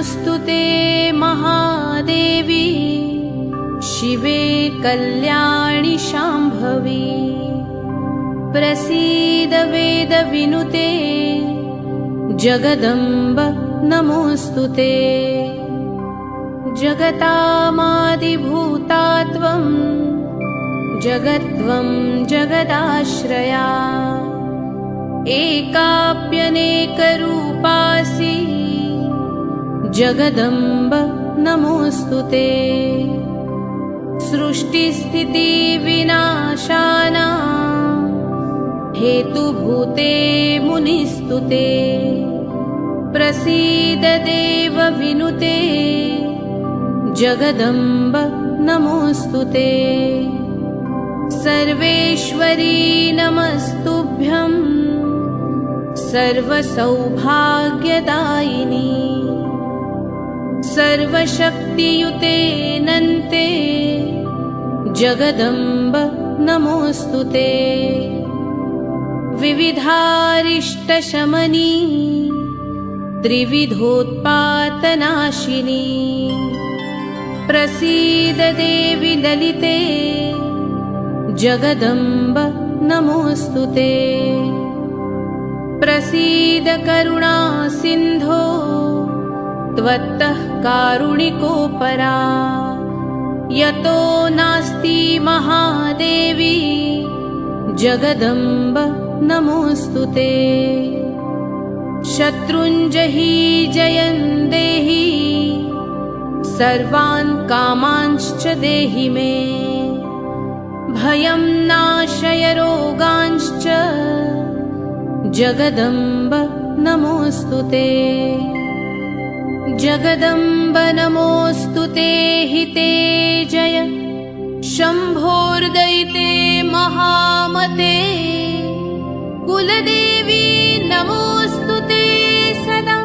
नमोऽस्तुते महादेवी शिवे कल्याणि शाम्भवी प्रसीद वेदविनुते जगदम्ब नमोऽस्तुते जगतामादिभूता त्वं जगत्त्वं जगदाश्रया एकाप्यनेकरूपासि जगदम्ब नमोऽस्तुते सृष्टिस्थितिविनाशाना हेतुभूते मुनिस्तुते प्रसीद देवविनुते जगदम्ब नमोऽस्तुते सर्वेश्वरी नमस्तुभ्यं सर्वसौभाग्यदायिनी सर्वशक्तियुते नन्ते जगदम्ब नमोऽस्तुते विविधारिष्टशमनी त्रिविधोत्पातनाशिनी प्रसीद देवि ललिते जगदम्ब नमोऽस्तुते प्रसीद करुणासिन्धो त्वत्तः कारुणिकोपरा यतो नास्ति महादेवी जगदम्ब नमोऽस्तुते शत्रुञ्जहि जयं देहि सर्वान् कामांश्च देहि मे भयं नाशय रोगांश्च जगदम्ब नमोऽस्तुते जगदम्ब नमोऽस्तुते हिते जय शम्भोर्दयिते महामते कुलदेवी नमोऽस्तुते सदा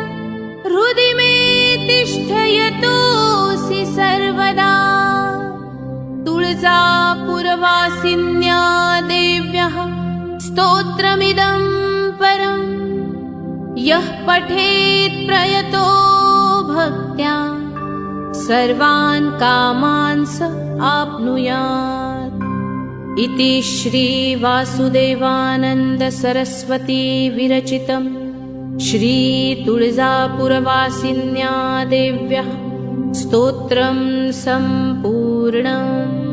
हृदि मे तिष्ठ यतोऽसि सर्वदा तुळजापुरवासिन्या देव्यः स्तोत्रमिदं परं यः पठेत् प्रयतो भक्त्या सर्वान् कामान् स आप्नुयात् इति श्री वासुदेवानन्द सरस्वती विरचितं श्री तुळजापुरवासिन्या देव्यः स्तोत्रं सम्पूर्णम्।